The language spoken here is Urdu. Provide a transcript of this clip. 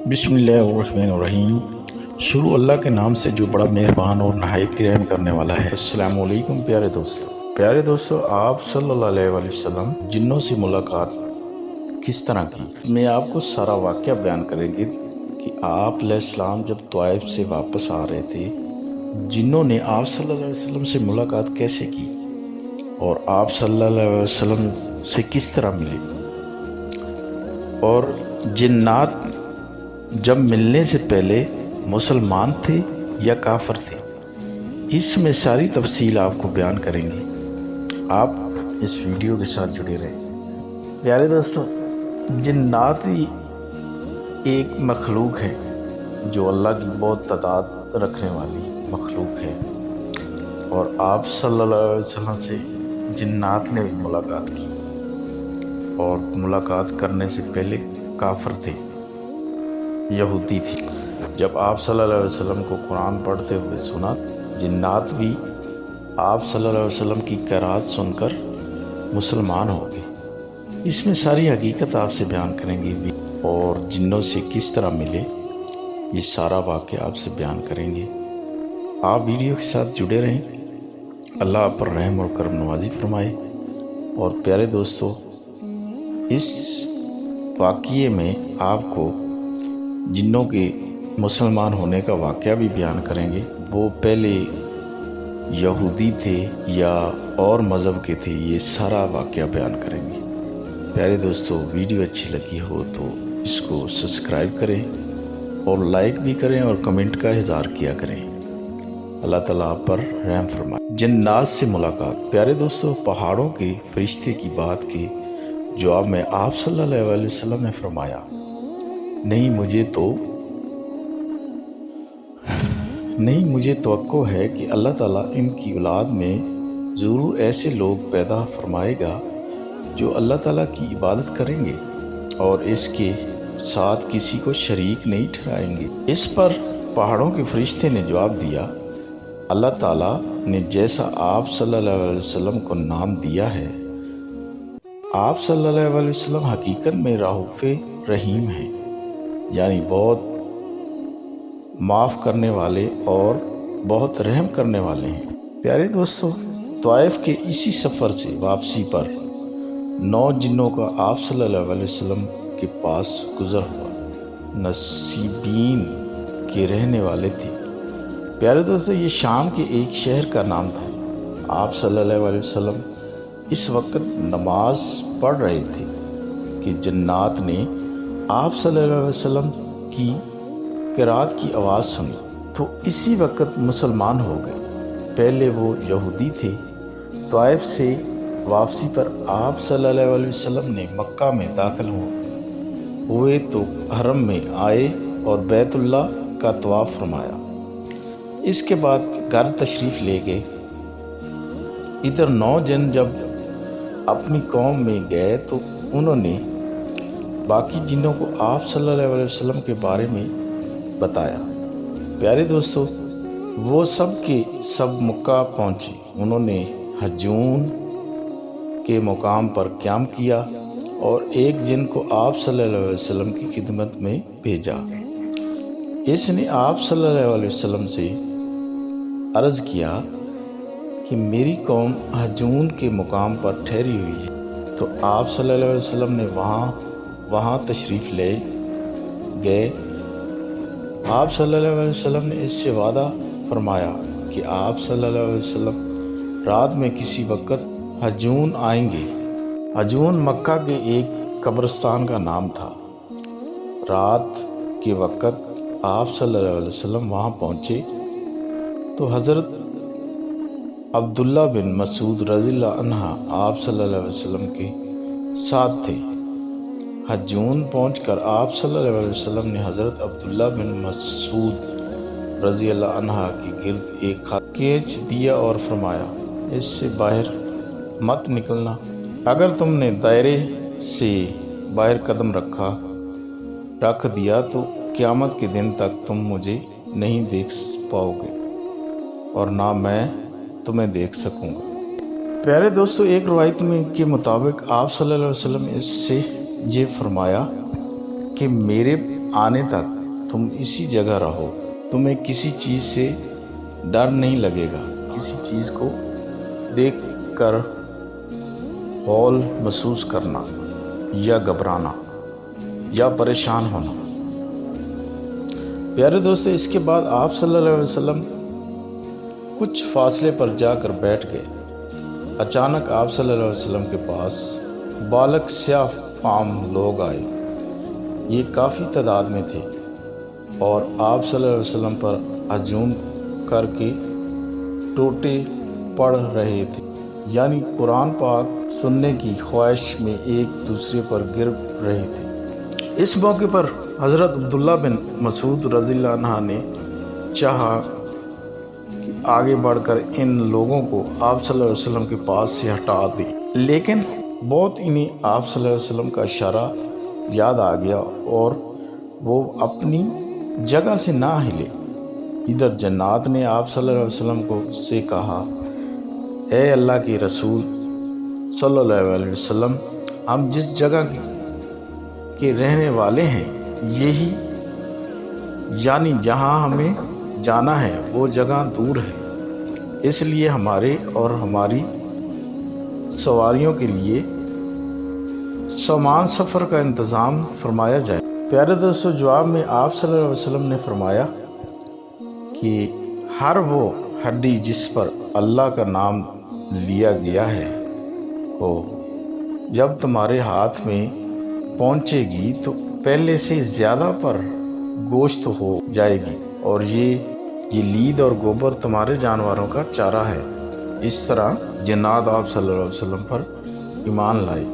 بسم اللہ الرحمن الرحیم۔ شروع اللہ کے نام سے جو بڑا مہربان اور نہایت رحم کرنے والا ہے۔ السلام علیکم پیارے دوستو، آپ صلی اللہ علیہ وآلہ وسلم جنوں سے ملاقات کس طرح کی، میں آپ کو سارا واقعہ بیان کریں گے کہ آپ علیہ السلام جب طائف سے واپس آ رہے تھے، جنوں نے آپ صلی اللہ علیہ وسلم سے ملاقات کیسے کی اور آپ صلی اللہ علیہ وسلم سے کس طرح ملے، اور جنات جب ملنے سے پہلے مسلمان تھے یا کافر تھے، اس میں ساری تفصیل آپ کو بیان کریں گے۔ آپ اس ویڈیو کے ساتھ جڑے رہیں۔ پیارے دوستو، جنات ہی ایک مخلوق ہے جو اللہ کی بہت تعداد رکھنے والی مخلوق ہے، اور آپ صلی اللہ علیہ وسلم سے جنات نے بھی ملاقات کی، اور ملاقات کرنے سے پہلے کافر تھے، یہودی تھی۔ جب آپ صلی اللہ علیہ وسلم کو قرآن پڑھتے ہوئے سنا، جنات بھی آپ صلی اللہ علیہ وسلم کی قرات سن کر مسلمان ہو گئے۔ اس میں ساری حقیقت آپ سے بیان کریں گے، اور جنوں سے کس طرح ملے، یہ سارا واقعہ آپ سے بیان کریں گے۔ آپ ویڈیو کے ساتھ جڑے رہیں۔ اللہ آپ پر رحم اور کرم نوازی فرمائے۔ اور پیارے دوستو، اس واقعے میں آپ کو جنوں کے مسلمان ہونے کا واقعہ بھی بیان کریں گے۔ وہ پہلے یہودی تھے یا اور مذہب کے تھے، یہ سارا واقعہ بیان کریں گے۔ پیارے دوستو، ویڈیو اچھی لگی ہو تو اس کو سبسکرائب کریں اور لائک بھی کریں اور کمنٹ کا اظہار کیا کریں۔ اللہ تعالیٰ آپ پر رحم فرمائے۔ جنات سے ملاقات۔ پیارے دوستو، پہاڑوں کے فرشتے کی بات کے جواب میں آپ صلی اللہ علیہ وسلم نے فرمایا، نہیں مجھے توقع ہے کہ اللہ تعالیٰ ان کی اولاد میں ضرور ایسے لوگ پیدا فرمائے گا جو اللہ تعالیٰ کی عبادت کریں گے اور اس کے ساتھ کسی کو شریک نہیں ٹھہرائیں گے۔ اس پر پہاڑوں کے فرشتے نے جواب دیا، اللہ تعالیٰ نے جیسا آپ صلی اللہ علیہ وسلم کو نام دیا ہے، آپ صلی اللہ علیہ وسلم حقیقت میں رؤوف رحیم ہیں، یعنی بہت معاف کرنے والے اور بہت رحم کرنے والے ہیں۔ پیارے دوستو، طائف کے اسی سفر سے واپسی پر 9 جنوں کا آپ صلی اللہ علیہ وسلم کے پاس گزر ہوا، نصیبین کے رہنے والے تھے۔ پیارے دوستو، یہ شام کے ایک شہر کا نام تھا۔ آپ صلی اللہ علیہ وسلم اس وقت نماز پڑھ رہے تھے کہ جنات نے آپ صلی اللہ علیہ وسلم کی قرات کی آواز سنی تو اسی وقت مسلمان ہو گئے۔ پہلے وہ یہودی تھے۔ طائف سے واپسی پر آپ صلی اللہ علیہ وسلم نے مکہ میں داخل ہوئے تو حرم میں آئے اور بیت اللہ کا طواف فرمایا۔ اس کے بعد گھر تشریف لے گئے۔ ادھر 9 جن جب اپنی قوم میں گئے تو انہوں نے باقی جنوں کو آپ صلی اللہ علیہ وسلم کے بارے میں بتایا۔ پیارے دوستو، وہ سب کے سب مکہ پہنچے۔ انہوں نے حجون کے مقام پر قیام کیا اور ایک جن کو آپ صلی اللہ علیہ وسلم کی خدمت میں بھیجا۔ اس نے آپ صلی اللہ علیہ وسلم سے عرض کیا کہ میری قوم حجون کے مقام پر ٹھہری ہوئی ہے، تو آپ صلی اللہ علیہ وسلم نے وہاں تشریف لے گئے۔ آپ صلی اللہ علیہ وسلم نے اس سے وعدہ فرمایا کہ آپ صلی اللہ علیہ وسلم رات میں کسی وقت حجون آئیں گے۔ حجون مکہ کے ایک قبرستان کا نام تھا۔ رات کے وقت آپ صلی اللہ علیہ وسلم وہاں پہنچے تو حضرت عبداللہ بن مسعود رضی اللہ عنہ آپ صلی اللہ علیہ وسلم کے ساتھ تھے۔ حجون پہنچ کر آپ صلی اللہ علیہ وسلم نے حضرت عبداللہ بن مسعود رضی اللہ عنہ کے گرد ایک خط کھینچ دیا اور فرمایا، اس سے باہر مت نکلنا۔ اگر تم نے دائرے سے باہر قدم رکھ دیا تو قیامت کے دن تک تم مجھے نہیں دیکھ پاؤ گے اور نہ میں تمہیں دیکھ سکوں گا۔ پیارے دوستو، ایک روایت میں کے مطابق آپ صلی اللہ علیہ وسلم نے اس سے یہ فرمایا کہ میرے آنے تک تم اسی جگہ رہو، تمہیں کسی چیز سے ڈر نہیں لگے گا، کسی چیز کو دیکھ کر ہول محسوس کرنا یا گھبرانا یا پریشان ہونا۔ پیارے دوستو، اس کے بعد آپ صلی اللہ علیہ وسلم کچھ فاصلے پر جا کر بیٹھ گئے۔ اچانک آپ صلی اللہ علیہ وسلم کے پاس بالغ سیاہ فام لوگ آئے، یہ کافی تعداد میں تھے اور آپ صلی اللہ علیہ وسلم پر ہجوم کر کے ٹوٹے پڑھ رہے تھے، یعنی قرآن پاک سننے کی خواہش میں ایک دوسرے پر گر رہے تھے۔ اس موقع پر حضرت عبداللہ بن مسعود رضی اللہ عنہ نے چاہا کہ آگے بڑھ کر ان لوگوں کو آپ صلی اللہ علیہ وسلم کے پاس سے ہٹا دے، لیکن بہت انہیں آپ صلی اللہ علیہ وسلم کا اشارہ یاد آ گیا اور وہ اپنی جگہ سے نہ ہلے۔ ادھر جنات نے آپ صلی اللہ علیہ وسلم کو سے کہا، اے اللہ کے رسول صلی اللہ علیہ وسلم، ہم جس جگہ کے رہنے والے ہیں یہی، یعنی جہاں ہمیں جانا ہے وہ جگہ دور ہے، اس لیے ہمارے اور ہماری سواریوں کے لیے سامان سفر کا انتظام فرمایا جائے۔ پیارے دوستو، جواب میں آپ صلی اللہ علیہ وسلم نے فرمایا کہ ہر وہ ہڈی جس پر اللہ کا نام لیا گیا ہے ہو، جب تمہارے ہاتھ میں پہنچے گی تو پہلے سے زیادہ پر گوشت ہو جائے گی، اور یہ لید اور گوبر تمہارے جانوروں کا چارہ ہے۔ اس طرح جنات آپ صلی اللہ علیہ وسلم پر ایمان لائے۔